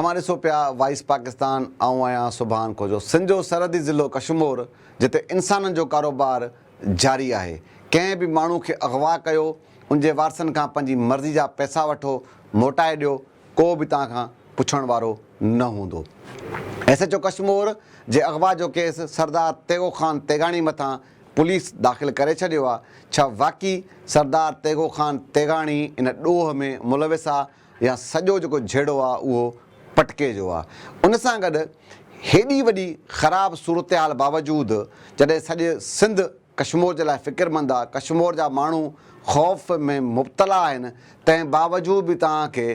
तव्हां ॾिसो पिया वॉइस पाकिस्तान, आऊं आहियां सुभान खोजो। सिंध जो सरहदी ज़िलो कशमोर जिते इंसाननि जो कारोबार जारी आहे। कंहिं बि माण्हू खे अगवा कयो, उनजे वारसनि खां पंहिंजी मर्ज़ी जा पैसा वठो, मोटाए ॾियो, को बि तव्हां खां पुछण वारो न हूंदो। SHO कशमोर जे अगवा जो केस सरदार तेगो ख़ान तेगाणी मथां पुलिस दाख़िल करे छॾियो आहे। छा वाक़ई सरदार तेगो ख़ान तेगाणी इन ॾोह में मुलविस आहे या सॼो जेको झेड़ो आहे उहो पटके जो आहे? उन सां गॾु हेॾी वॾी ख़राबु सूरत हाल बावजूदि जॾहिं सॼे सिंध कशमोर जे लाइ फ़िक्रमंद आहे, कशमोर जा माण्हू ख़ौफ़ में मुब्तला आहिनि, तंहिं बावजूदि बि तव्हांखे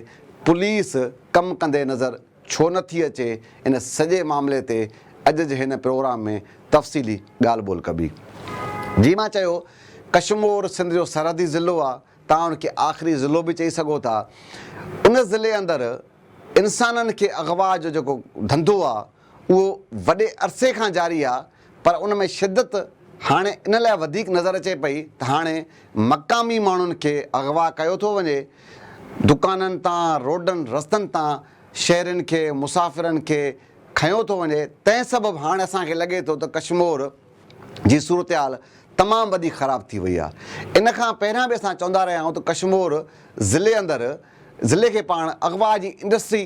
पुलिस कमु कंदे नज़र छो नथी अचे? इन सॼे मामले ते अॼु जे हिन प्रोग्राम में तफ़सीली ॻाल्हि ॿोल कबी। जी मां चयो, कशमोर सिंध जो सरहदी ज़िलो आहे, तव्हां उनखे आख़िरी ज़िलो बि चई सघो था। उन ज़िले अंदरि इंसाननि खे अगवा जो जेको धंधो आहे उहो वॾे अरसे खां जारी आहे, पर उन में शिदत हाणे इन लाइ वधीक नज़र अचे पई त हाणे मक़ामी माण्हुनि खे अगवा कयो थो वञे। दुकाननि तां, रोडनि रस्तनि तां शहरनि खे, मुसाफ़िरनि खे खयो थो वञे। तंहिं सबबु हाणे असांखे लॻे थो त कशमोर जी सूरत हाल तमामु वॾी ख़राबु थी वई आहे। इन खां पहिरियां बि असां चवंदा रहिया आहियूं त कशमोर ज़िले अंदरि ज़िले खे पाण अगवा जी इंडस्ट्री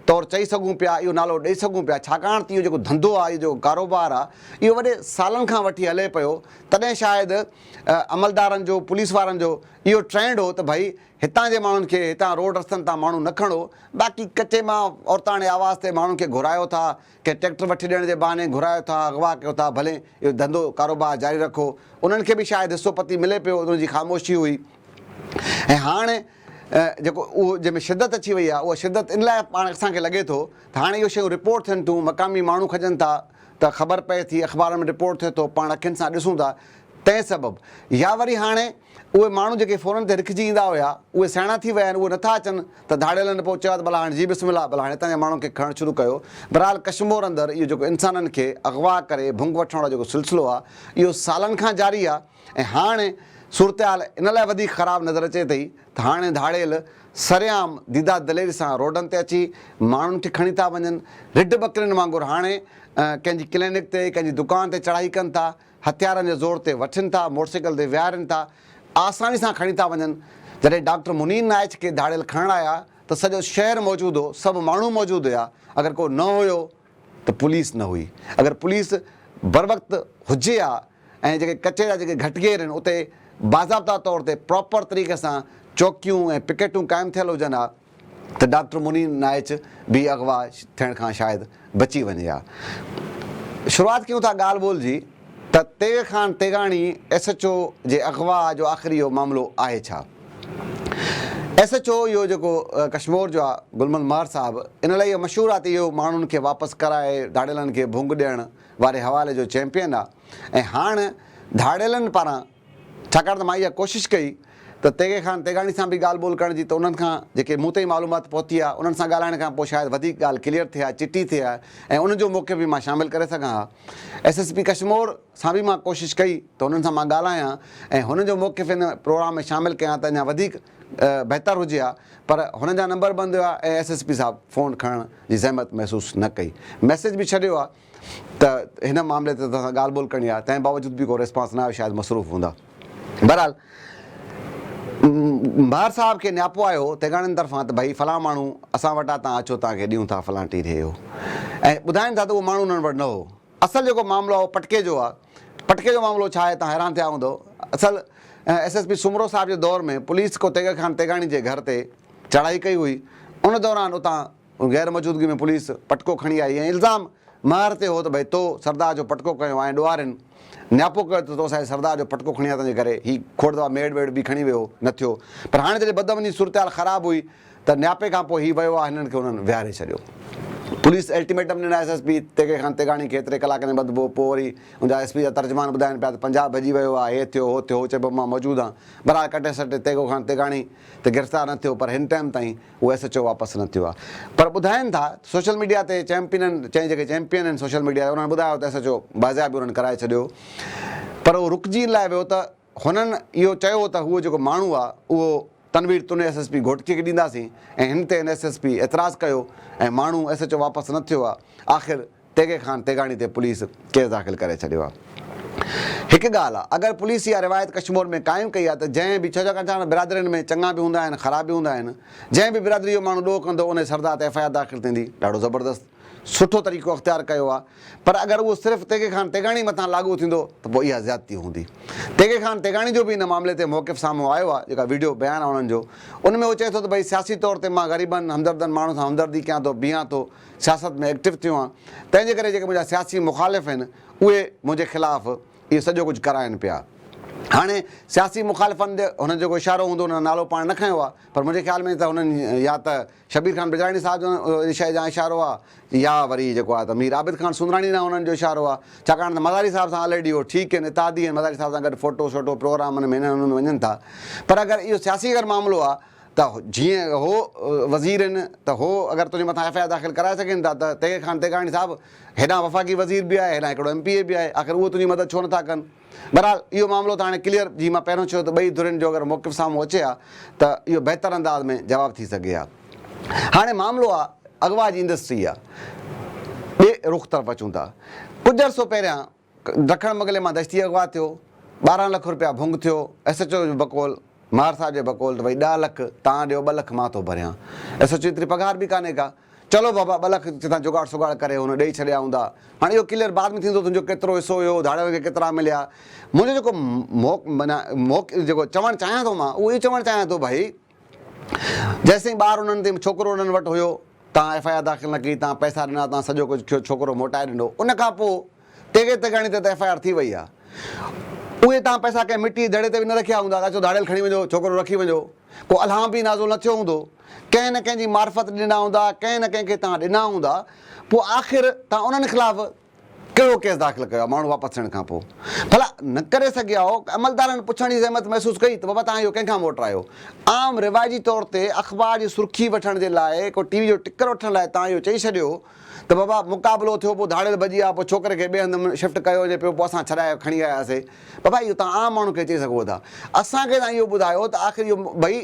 तौरु चई सघूं पिया, इहो नालो ॾेई सघूं पिया, छाकाणि त इहो जेको धंधो आहे, इहो जेको कारोबार आहे, इहो वॾे सालनि खां वठी हले पियो। तॾहिं शायदि अमलदारनि जो, पुलिस वारनि जो इहो ट्रेंड हो त भई हितां जे माण्हुनि खे, हितां रोड रस्तनि तां माण्हू न खणो। बाक़ी कचे मां औरताणे आवाज़ ते माण्हुनि खे घुरायो था, के ट्रैक्टर वठी ॾियण जे बहाने घुरायो था, अगवा कयो था, भले इहो धंधो कारोबार जारी रखो। उन्हनि खे बि शायदि हिसो पती मिले पियो, उनजी ख़ामोशी हुई। ऐं हाणे जेको उहो जंहिंमें शिदत अची वई आहे, उहा शिदत इन लाइ पाण असांखे लॻे थो त हाणे इहो शयूं रिपोर्ट थियनि थियूं, मक़ामी माण्हू खजनि था त ख़बर पए थी, अख़बार में रिपोर्ट थिए थो, पाण अखियुनि सां ॾिसूं था। तंहिं सबबु या वरी हाणे उहे माण्हू जेके फ़ोननि ते रिखिजी ईंदा हुया, उहे सियाणा थी विया आहिनि, उहे नथा अचनि त धाड़ेलनि पोइ चयो त भला हाणे जी बिस्मिल्लाह, भला हाणे हितां जे माण्हुनि खे खणणु शुरू कयो। बहरहाल कशमोर अंदरि इहो जेको इंसाननि खे अगवा करे भुंग वठण वारो जेको सिलसिलो आहे, इहो सालनि खां जारी आहे। ऐं हाणे सूरत हाल इन लाइ वधीक ख़राबु नज़र अचे थी त हाणे धाड़ेल सरेआम दीदा दलेरी सां रोडनि ते अची माण्हुनि खे खणी था वञनि। रिढ बकरियुनि वांगुरु हाणे कंहिंजी क्लिनिक ते, कंहिंजी दुकान ते चढ़ाई कनि था, हथियारनि जे ज़ोर ते वठनि था, मोटरसाइकिल ते विहारनि था, आसानी सां खणी था वञनि। जॾहिं डॉक्टर मुनीन नाइच खे धाड़ेल खणणु आया त सॼो शहर मौजूदु हो, सभु माण्हू मौजूदु हुया। अगरि को न हुयो त पुलिस न हुई। अगरि पुलिस बर वक़्तु हुजे हा ऐं जेके कचे जा जेके घटगेर आहिनि उते बाज़ाब्ता तौर ते प्रॉपर तरीक़े सां चौकियूं ऐं पिकेटूं क़ाइमु थियल हुजनि हा त डॉक्टर मुनीन नाइच बि अगवा थियण खां शायदि बची वञे हा। शुरूआति कयूं था ॻाल्हि ॿोल जी त तेग ख़ान तेगाणी SHO जे अगवा जो आख़िरी इहो मामिलो आहे छा? SHO इहो जेको कशमोर जो आहे, गुलमन महर साहिबु, इन लाइ इहो मशहूरु आहे त इहो माण्हुनि खे वापसि कराए, धाड़ेलनि खे भुंग ॾियण वारे हवाले जो चैम्पियन आहे। ऐं हाणे धाड़ेलनि पारां, छाकाणि त मां इहा कोशिशि कई त तेगे ख़ान तेगाणी सां बि ॻाल्हि ॿोल करण जी, त उन्हनि खां जेके मूं ताईं मालूमात पहुती आहे, उन्हनि सां ॻाल्हाइण खां पोइ शायदि वधीक ॻाल्हि क्लियर थिए हा, चिटी थिए हा, ऐं उनजो मौक़िफ़ बि मां शामिलु करे सघां हा। SSP कशमोर सां बि मां कोशिशि कई त हुननि सां मां ॻाल्हायां ऐं हुननि जो मौक़िफ़ हिन प्रोग्राम में शामिलु कयां त अञा वधीक बहितरु हुजे हा। पर हुननि जा नंबर बंदि हुआ ऐं SSP साहिबु फ़ोन खणण जी ज़हमत महसूसु न कई। मैसेज बि छॾियो आहे त हिन मामले ते तव्हां ॻाल्हि ॿोल करणी आहे, तंहिं बावजूदि बि को रिस्पॉन्स न आयो, शायदि मसरूफ़ हूंदा। बहरहाल महर साहिब खे नियापो आयो तेगाणियुनि तरफ़ां त भई फलां माण्हू असां वटां तव्हां अचो, तव्हांखे ॾियूं था फलां टी रे हो, ऐं ॿुधाइनि था त उहो माण्हू उन्हनि वटि न हो। असल जेको मामिलो आहे उहो पटके जो आहे। पटके जो मामिलो छा आहे, तव्हां हैरान थिया हूंदो। असल SSP सुमरो साहिब जे दौर में पुलिस को तेग ख़ान तेगाणी जे घर ते चढ़ाई कई हुई। उन दौरान उतां गैर मौजूदगी में पुलिस पटको खणी आई ऐं इल्ज़ाम महर ते हो त भई तो सरदार जो पटको कयो ऐं ॾुआरिन नियापो कयो त तो असांजे सरदार जो पटको खणी आया तुंहिंजे करे। हीउ खोड़ दफ़ा मेड वेड बि खणी वियो, न थियो। पर हाणे जॾहिं बदमनी सूरत हाल ख़राबु हुई त नियापे खां पोइ हीउ वियो आहे, हिननि खे हुननि विहारे छॾियो। पुलिस अल्टीमेटम ॾिना SSP तेगे ख़ान तेगाणी खे एतिरे कलाकनि में बदिबो। पोइ वरी मुंहिंजा SP जा तर्जमान ॿुधाइनि पिया त पंजाब भॼी वियो आहे, हे थियो हो थियो, हो चइबो मां मौजूदु आहियां। बहरहाल कटे सटे तेगो ख़ान तेगाणी त गिरफ़्तार न थियो, पर हिन टाइम ताईं उहो SHO वापसि न थियो आहे। पर ॿुधाइनि था सोशल मीडिया ते चैम्पियन जेके चैम्पियन आहिनि सोशल मीडिया ते, उन्हनि ॿुधायो त SHO बाज़ाबि उन्हनि कराए छॾियो। पर उहो रुकिजी लाइ वियो त हुननि इहो चयो त उहो जेको माण्हू आहे उहो तनवीर तुने SSP घोटकी खे ॾींदासीं ऐं हिन ते SSP एतिराज़ु कयो ऐं माण्हू SHO वापसि न थियो आहे। आख़िर तेगे ख़ान तेगाणी ते पुलिस केस दाख़िल करे छॾियो आहे। हिकु ॻाल्हि आहे, अगरि पुलिस इहा रिवायत कश्मीर में क़ाइमु कई आहे त जंहिं बि छो बिरादरियुनि में चङा बि हूंदा आहिनि, ख़राब बि हूंदा आहिनि, जंहिं बि बिरादरी जो माण्हू ॾोह कंदो उन सरदार ते FIR दाख़िल थींदी। ॾाढो ज़बरदस्त सुठो तरीक़ो अख़्तियार कयो आहे। पर अगरि उहो सिर्फ़ु तेगे ख़ान तेगाणी मथां लागू थींदो त पोइ इहा ज़्यादती हूंदी। तेगे ख़ान तेगाणी जो बि इन मामले ते मौक़िफ़ साम्हूं आयो आहे, जेका वीडियो बयानु आहे उन्हनि जो, उन में उहो चए थो त भई सियासी तौर ते मां ग़रीबनि हमदर्दनि माण्हुनि सां हमदर्दी कयां थो, बीहां थो, सियासत में एक्टिव थियो आहियां, तंहिंजे करे जेके मुंहिंजा सियासी मुख़ालिफ़ आहिनि उहे मुंहिंजे ख़िलाफ़ु इहो सॼो कुझु कराइनि पिया। हाणे सियासी मुख़ालिफ़नि ते हुननि जेको इशारो हूंदो हुन नालो पाण न खयो आहे, पर मुंहिंजे ख़्याल में त हुननि या त शबीर ख़ान बिजराणी साहिब जो शइ जा इशारो आहे या वरी जेको आहे त मीर आबिद ख़ान सुंदराणी ना हुननि जो इशारो आहे। छाकाणि त मज़ारी साहिब सां ऑलरेडी उहो ठीकु आहिनि, इतादी आहिनि, मज़ारी साहिब सां गॾु फ़ोटो शोटो प्रोग्राम में हिननि हुन में वञनि था। पर अगरि इहो सियासी अगरि मामिलो आहे त जीअं हो वज़ीर आहिनि त हो अगरि तुंहिंजे मथां FIR दाख़िल कराए सघनि था त तेगे ख़ान तेगाणी साहिबु हेॾां वफ़ाक़ी वज़ीर बि आहे, हेॾां हिकिड़ो MPA बि आहे, आख़िर उहो तुंहिंजी मदद छो नथा कनि। बहरहाल इहो मामिलो त हाणे क्लियर, जीअं मां पहिरियों चयो त ॿई धुरियुनि जो अगरि मौक़िफ़ साम्हूं अचे हा त इहो बहितर अंदाज़ में जवाबु थी सघे हा। हाणे मामिलो आहे अगवा जी इंडस्ट्री आहे। ॿिए रुख़ तरफ़ अचूं था। कुझु अर्सो पहिरियां ॾखण मगले मां दश्ती अगवा थियो, 12 लख रुपया भुंग थियो, SHO जो बकौल, मार साहिब जो बकौल त भई 10 लख तव्हां ॾियो, 2 लख मां थो भरियां। SHO एतिरी पघार बि कान्हे का, चलो बाबा 2 लख तव्हां जुगाड़ सुगाड़ करे हुन ॾेई छॾिया हूंदा। हाणे इहो क्लियर बाद में थींदो तुंहिंजो केतिरो हिसो हुयो, धाड़े खे केतिरा मिलिया। मुंहिंजो जेको जेको चवणु चाहियां थो मां, उहो इहो चवणु चाहियां थो भई जेसिताईं ॿार उन्हनि ते छोकिरो उन्हनि वटि हुयो, तव्हां FIR दाख़िल न कई, तव्हां पैसा ॾिना, तव्हां सॼो कुझु छोकिरो मोटाए ॾिनो, उन खां पोइ तेगे तेगाणी ते त FIR थी वई आहे। उहे तव्हां पैसा कंहिं मिटी दड़े ते बि न रखिया हूंदा, अचो धाड़ियल खणी वञो, छोकिरो रखी वञो, को अलाह बि नाज़ो न थियो हूंदो, कंहिं न कंहिंजी मार्फत ॾिना हूंदा, कंहिं न कंहिंखे तव्हां ॾिना हूंदा, पोइ आख़िर तव्हां उन्हनि ख़िलाफ़ु कहिड़ो केस दाख़िल कयो आहे माण्हू वापसि थियण खां पोइ? भला न करे सघिया हो, अमलदारनि पुछण जी ज़हमत महसूसु कई त बाबा तव्हां इहो कंहिंखां मोटायो। आम रिवाइजी तौर ते अख़बार जी सुर्खी वठण जे लाइ, को TV जो टिकर वठण लाइ तव्हां इहो चई छॾियो त बाबा मुक़ाबिलो थियो, पोइ धाड़ियल भॼी विया, पोइ छोकिरे खे ॿिए हंधि शिफ्ट कयो वञे पियो, पोइ असां छॾाए खणी आयासीं। बाबा इहो तव्हां आम माण्हू खे चई सघो था। असांखे तव्हां इहो ॿुधायो त आख़िर इहो भई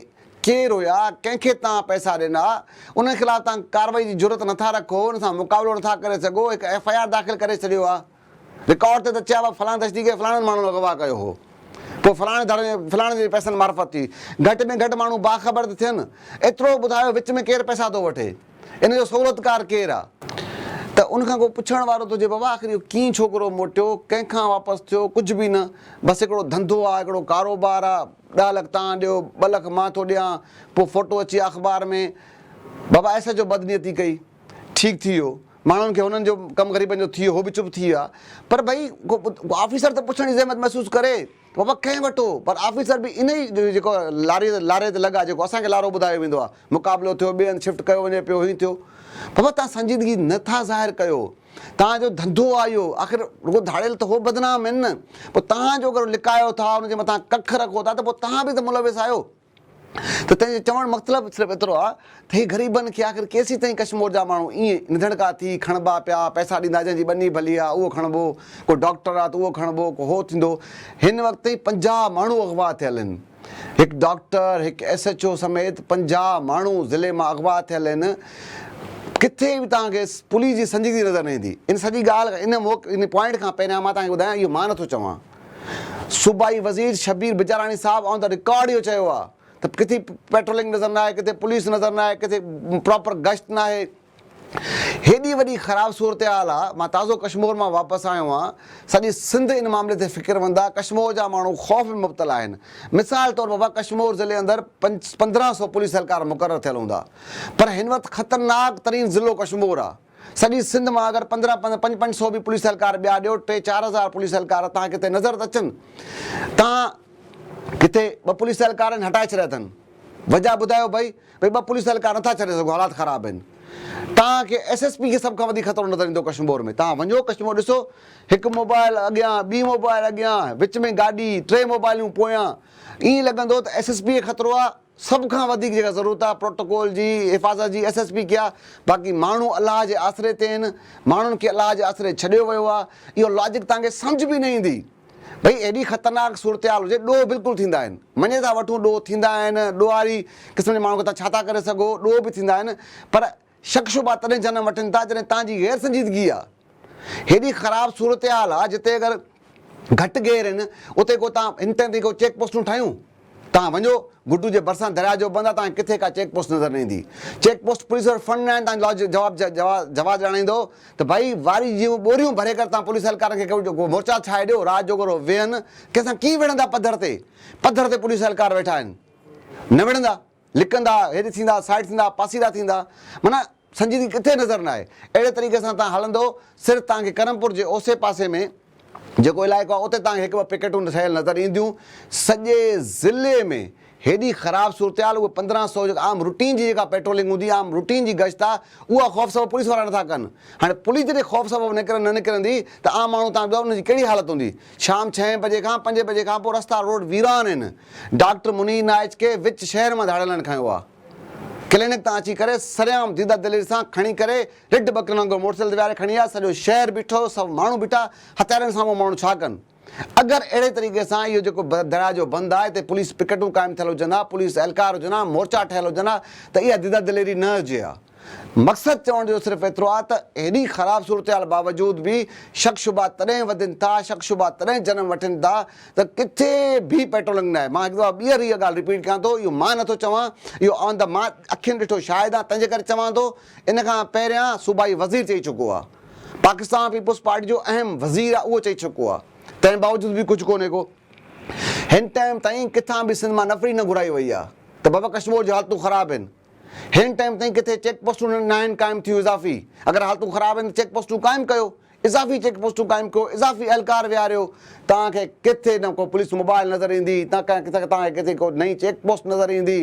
केरु हुया, कंहिंखे तव्हां पैसा ॾिना, उन ख़िलाफ़ु तव्हां कार्रवाई जी ज़रूरत नथा रखो, उन सां मुक़ाबिलो नथा करे सघो, हिकु FIR दाख़िल करे छॾियो आहे। रिकॉर्ड ते त चयो आहे फलाणे दश्ती खे फलाणे माण्हू अगवा कयो हो, पोइ फलाणे जे पैसनि मार्फत थी। घटि में घटि माण्हू बाख़बर त थियनि। एतिरो ॿुधायो विच में केरु पैसा थो वठे, इन जो सहूलियतकार केरु आहे, त उनखां को पुछण वारो थो हुजे बाबा आख़िर इहो कीअं छोकिरो मोटियो, कंहिंखां वापसि थियो, कुझु बि न, बसि हिकिड़ो धंधो आहे, हिकिड़ो कारोबार आहे, 10 लख तव्हां ॾियो, 2 लख मां थो ॾियां, पोइ फ़ोटो अची अख़बार में। बाबा SHO बदनीयती कई, ठीकु थी वियो, माण्हुनि खे हुननि जो कमु ग़रीबनि जो थी वियो, हो बि चुप थी विया। पर भई को ऑफिसर त पुछण जी ज़हमत महसूसु करे, बाबा कंहिं वठो, पर ऑफिसर बि इन ई जेको लारे ते लॻा, जेको असांखे लारो ॿुधायो वेंदो आहे, मुक़ाबिलो थियो, ॿिए हंधि शिफ्ट कयो वञे पियो, हीअं थियो। बाबा तव्हां संजीदगी नथा ज़ाहिर कयो, तव्हांजो धंधो आहे इहो, आख़िर रुॻो धाड़ियल त हो बदनाम आहिनि न, पोइ तव्हांजो अगरि लिकायो था, हुनजे मथां कख रखो था, त पोइ तव्हां बि त मुलविस आहियो। त तंहिंजो चवणु मतिलबु सिर्फ़ु एतिरो आहे त हे ग़रीबनि खे आख़िर केसीं ताईं कश्मीर जा माण्हू ईअं निधड़का थी खणबा पिया, पैसा ॾींदा, जंहिंजी ॿनी भली आहे उहो खणबो, को डॉक्टर आहे त उहो खणबो, को हो थींदो। हिन वक़्त ताईं 50 माण्हू अगवा थियल आहिनि, हिकु डॉक्टर, हिकु SHO समेत 50 माण्हू ज़िले मां अगवा थियल आहिनि। किथे बि तव्हांखे पुलिस जी संजीदगी नज़र न ईंदी। इन सॼी ॻाल्हि इन पॉइंट खां पहिरियां मां तव्हांखे ॿुधायां, इहो मां नथो चवां, सूबाई वज़ीर शबीर बिजाराणी साहिबु ऑन द रिकॉर्ड इहो चयो आहे त किथे पेट्रोलिंग नज़र न आहे, किथे पुलिस नज़र न आहे, किथे प्रॉपर गश्त न आहे। हेॾी वॾी ख़राबु सूरत हाल आहे। मां ताज़ो कश्मीर मां वापसि आयो आहियां, सॼी सिंध इन मामले ते फ़िक्रमंद आहे। कश्मीर जा माण्हू ख़ौफ़ में मुब्तला आहिनि। मिसाल तौरु बाबा कश्मीर ज़िले अंदरि 1500 पुलिस एहलकार मुक़ररु थियल हूंदा, पर हिन वक़्तु ख़तरनाक तरीन ज़िलो कश्मीर आहे। सॼी सिंध मां अगरि 500 बि पुलिस एहलकार ॿिया ॾियो, 3-4 हज़ार पुलिस एहलकार तव्हां किथे नज़र त अचनि। तव्हां किथे 2 पुलिस एहलकार आहिनि हटाए छॾिया अथनि, वजह ॿुधायो भई 2 पुलिस एहलकार नथा छॾे सघो, हालात ख़राब आहिनि। तव्हांखे SSP खे सभ खां वधीक ख़तरो नज़र ईंदो कश्मीर में। तव्हां वञो कश्मीर ॾिसो, हिकु मोबाइल अॻियां, ॿी मोबाइल अॻियां, विच में गाॾी, 3 मोबाइलूं पोयां, ईअं लॻंदो त SSP खे ख़तरो आहे। सभ खां वधीक जेका ज़रूरत आहे प्रोटोकॉल जी, हिफ़ाज़त जी, SSP खे आहे। बाक़ी माण्हू अलाह जे आसिरे ते आहिनि, माण्हुनि खे अलाह जे आसिरे छॾियो वियो आहे। इहो लॉजिक तव्हांखे सम्झ बि न ईंदी। भई एॾी ख़तरनाक सूरत हाल हुजे, ॾोह बिल्कुलु थींदा आहिनि, मञे था वठूं ॾोह थींदा आहिनि, ॾोहारी क़िस्म जे माण्हू खे तव्हां छा था करे सघो, ॾोह बि थींदा आहिनि, पर शक शुबा तॾहिं जनम वठनि था जॾहिं तव्हांजी गैर संजीदगी आहे। हेॾी ख़राबु सूरत हाल आहे जिते अगरि घटि गेर आहिनि उते को तव्हां हिन टाइम ते को चेक पोस्टूं ठाहियूं, तव्हां वञो गुड्डू जे भरिसां दरिया जो बंदि आहे, तव्हांखे किथे का चेक पोस्ट नज़र न ईंदी। चेक पोस्ट पुलिस वटि फंड न आहिनि, तव्हां जवाबु ॼाणाईंदो त भई वारी जीअं ॿोरियूं भरे करे तव्हां पुलिस एहलकारनि खे मोर्चा ठाहे ॾियो, राति जो करो वेहनि, कंहिंसां कीअं विढ़ंदा पधर ते पुलिस एहलकार वेठा आहिनि, न विढ़ंदा, लिकंदा, हेॾे थींदा, साइड थींदा, पासीरा थींदा, माना संजीदगी किथे नज़र न आहे। अहिड़े तरीक़े सां तव्हां हलंदो, सिर्फ़ु तव्हांखे करमपुर जे ओसे पासे में जेको इलाइक़ो आहे उते तव्हांखे हिकु ॿ पिकेटूं ठहियल नज़र ईंदियूं। सॼे ज़िले में हेॾी ख़राबु सूरत हाल, उहे 1500 जेका आम रूटीन जी जेका पेट्रोलिंग हूंदी आहे, आम रूटीन जी गश्त आहे, उहा ख़ौफ़ सबब पुलिस वारा नथा कनि। हाणे पुलिस जॾहिं ख़ौफ़ सबब न निकिरंदी त आम माण्हू तव्हां ॿुधायो उनजी कहिड़ी हालत हूंदी। शाम 6 बजे खां 5 बजे खां पोइ रस्ता रोड वीरान आहिनि। डॉक्टर मुनीर नाइच खे विच शहर मां धाड़ेलनि खयो आहे, क्लिनिक तां अची करे सरियाम दीदा दिलेर सां खणी करे रिड बकरनि वांगुरु मोटरसाइकिल ते विहारे खणी आहे, सॼो शहर बीठो, सभु माण्हू बीठा, हथियारनि सां माण्हू छा कनि। अगरि अहिड़े तरीक़े सां इहो जेको दरिया जो बंदि आहे हिते पुलिस पिकेटूं क़ाइमु थियल हुजनि हा, पुलिस एहलकार हुजनि हा, मोर्चा ठहियल हुजनि हा, त इहा दीदा दिलेरी न हुजे हा। मक़सदु चवण जो सिर्फ़ु एतिरो आहे त हेॾी ख़राबु सूरत हाल बावजूदि बि शक शुबा तॾहिं वधनि था, शक शुबा तॾहिं जनम वठनि था त किथे बि पेट्रोलिंग न आहे। मां हिकु दफ़ा ॿीहर इहा ॻाल्हि रिपीट कयां थो, इहो मां नथो चवां, इहो ऑन द मां अखियुनि ॾिठो शायदि आहे, तंहिंजे करे चवां थो। इन खां पहिरियां सूबाई वज़ीर चई चुको आहे, पाकिस्तान पीपुल्स पार्टी जो अहम वज़ीर आहे, उहो चई चुको आहे, तंहिं बावजूदि बि कुझु कोन्हे को। हिन टाइम ताईं किथां बि सिंध मां नफ़री न घुराई वई आहे त बाबा कश्मीर जी हालतूं ख़राबु आहिनि। हिन टाइम ताईं किथे चेक पोस्टूं न आहिनि क़ाइमु थियूं इज़ाफ़ी। अगरि हालतूं ख़राबु आहिनि त चेक पोस्टूं क़ाइमु कयो, इज़ाफ़ी चेक पोस्टूं क़ाइमु कयो, इज़ाफ़ी एहलकार विहारियो। तव्हांखे किथे न को पुलिस मोबाइल नज़र ईंदी, न तव्हांखे किथे को नई चेक पोस्ट नज़र ईंदी,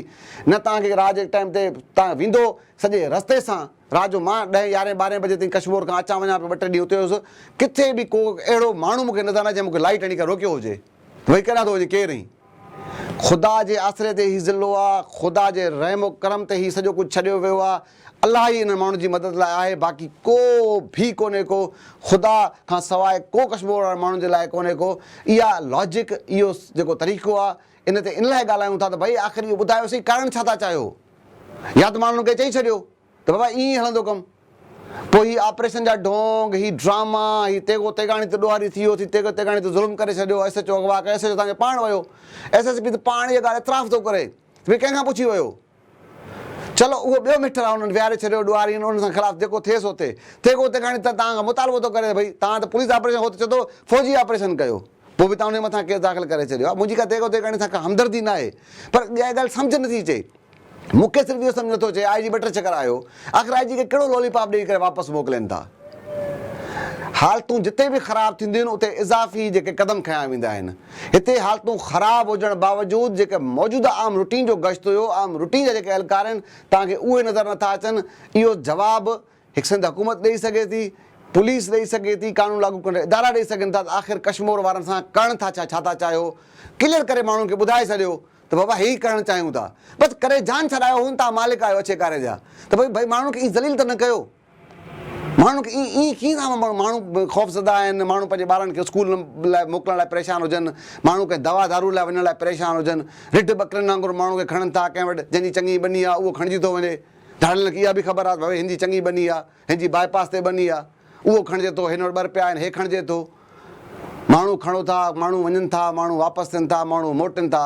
न तव्हांखे राति जे टाइम ते तव्हां वेंदो सॼे रस्ते सां। राति जो मां 10, 11, 12 बजे ताईं कश्मीर खां अचां वञा पियो, 2 टे ॾींहं उते हुयुसि, किथे बि को अहिड़ो माण्हू मूंखे नज़र न अचे मूंखे लाइट हणी करे रोकियो हुजे, भई केॾां थो वञे केरु ई। ख़ुदा जे आसिरे ते ई ज़िलो आहे, ख़ुदा जे रहम करम ते ई सॼो कुझु छॾियो वियो आहे। अलाह ई हिन माण्हू जी मदद लाइ आहे, बाक़ी को बि कोन्हे को, ख़ुदा खां सवाइ को कश्मीर वारे माण्हुनि जे लाइ कोन्हे को। इहा लॉजिक, इहो जेको तरीक़ो आहे, इन ते इन लाइ ॻाल्हायूं था त भई आख़िर इहो ॿुधायोसीं कारण छा था चाहियो। या त माण्हुनि खे चई छॾियो त बाबा ईअं हलंदो कमु, पोइ हीअ ऑपरेशन जा ढोंग, हीअ ड्रामा, हीअ तेगो तेगाणी ते ॾोहारी थी वियो, तेगो तेगाणी ते ज़ुल्म करे छॾियो, SHO अगवा कयो, SHO तव्हांखे पाण वियो, SSP त पाण इहा ॻाल्हि एतिराफ़ थो करे, भई कंहिंखां पुछी वियो। चलो उहो ॿियो मिठर आहे, हुननि विहारे छॾियो ॾोहारी, हुन सां ख़िलाफ़ु जेको थिएसि हो थिए। तेगो तेगाणी त तव्हांखां मुतालबो थो करे, भई तव्हां त पुलिस ऑपरेशन हो त चए थो फ़ौजी ऑपरेशन कयो, पोइ बि तव्हां हुन मथां केस दाख़िल करे छॾियो आहे। मुंहिंजी का तेगो तेगाणी सां का हमदर्दी न आहे, पर इहा ॻाल्हि सम्झ नथी अचे। मूंखे सिर्फ़ु इहो सम्झ नथो अचे, IG 2 टे चकर आयो, आख़िर IG खे कहिड़ो लॉलीपॉप ॾेई करे वापसि मोकिलनि था। हालतूं जिते बि ख़राबु थींदियूं आहिनि उते इज़ाफ़ी जेके क़दम खयां वेंदा आहिनि। हिते हालतूं ख़राबु हुजण बावजूदि जेके मौजूदा आम रूटीन जो गश्त हुयो, आम रूटीन जा जेके एहलकार आहिनि, तव्हांखे उहे नज़र नथा अचनि। इहो जवाबु हिकु सिंध हुकूमत ॾेई सघे थी, पुलिस ॾेई सघे थी, कानून लागू कंदड़ इदारा ॾेई सघनि था। आख़िर कश्मीर वारनि सां करणु था छा था चाहियो, क्लियर करे माण्हुनि खे ॿुधाए छॾियो त बाबा हे ई करणु चाहियूं था, बसि करे जान छॾायो, हुन तव्हां मालिक आहियो अच्छे कारे जा, त भई माण्हुनि खे ईअं ज़लील त न कयो। माण्हू खे ईअं कीअं था माण्हू ख़ौफ़ज़दा आहिनि, माण्हू पंहिंजे ॿारनि खे स्कूल लाइ मोकिलण लाइ परेशान हुजनि, माण्हू कंहिं दवा दारू लाइ वञण लाइ परेशान हुजनि, रिढ बकरनि वांगुरु माण्हू खे खणनि था। कंहिं वटि जंहिंजी चङी बनी आहे उहो खणिजी थो वञे, धाड़नि खे इहा बि ख़बर आहे भई हिन जी चङी बनी आहे, हिन जी बाईपास ते बनी आहे, उहो खणिजे थो, हिन वटि 2 रुपया आहिनि, हे खणिजे थो। माण्हू खणो था, माण्हू वञनि था, माण्हू वापसि थियनि था, माण्हू मोटनि था।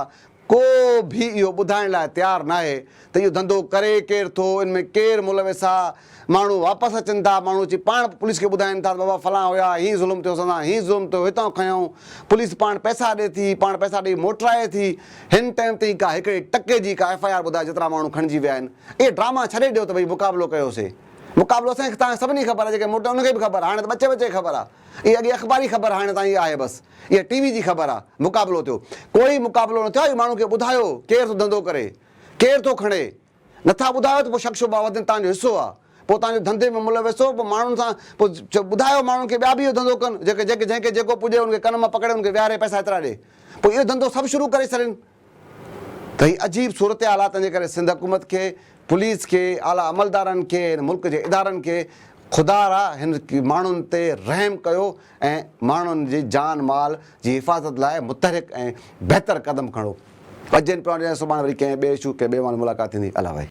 को बि इहो ॿुधाइण लाइ तयारु न आहे त इहो धंधो करे केरु थो, इन में केरु मुलविस आहे। माण्हू वापसि अचनि था, माण्हू अची पाण पुलिस खे ॿुधाइनि था त बाबा फलां हुया, हीअं ज़ुल्म थियो, असां हीअं ज़ुल्म थियो, हितां खयूं। पुलिस पाण पैसा ॾिए थी, पाण पैसा ॾेई मोटराए थी। हिन टाइम ताईं का हिकिड़े टके जी का FIR ॿुधाए जेतिरा माण्हू खणिजी विया आहिनि। इहे ड्रामा छॾे ॾियो त भई मुक़ाबिलो कयोसीं। मुक़ाबिलो असांखे तव्हांखे सभिनी ख़बर आहे, जेके मोटे उनखे बि ख़बर आहे, हाणे त बचे ख़बर आहे। इहा अॻे अख़बारी ख़बर हाणे ताईं आहे, बसि इहा TV जी ख़बर आहे। मुक़ाबिलो थियो, कोई मुक़ाबिलो न थियो। इहो माण्हू खे ॿुधायो केरु थो धंधो करे, केरु थो खणे, नथा ॿुधायो त पोइ शक शुबा वधनि, तव्हांजो हिसो आहे। पोइ तव्हांजो धंधे में मुलविस हो, पोइ माण्हुनि सां पोइ ॿुधायो माण्हुनि खे ॿिया बि इहो धंधो कनि, जंहिंखे जेको पुॼे हुनखे कन मां पकड़े हुनखे विहारे पैसा एतिरा ॾे, पोइ इहो धंधो सभु शुरू करे छॾनि। त हीअ अजीब सूरत हाल आहे। तंहिंजे करे सिंध हुकूमत खे, पुलिस खे, आला अमलदारनि खे, मुल्क जे इदारनि खे ख़ुदा हिन माण्हुनि ते रहम कयो ऐं माण्हुनि जी जान माल जी हिफ़ाज़त लाइ मुतहरिक ऐं बहितर क़दम खणो। अॼु इन प्रोग्राम सुभाणे वरी कंहिं ॿिए इशू कंहिं ॿिए माण्हू मुलाक़ात थींदी। अला भाई।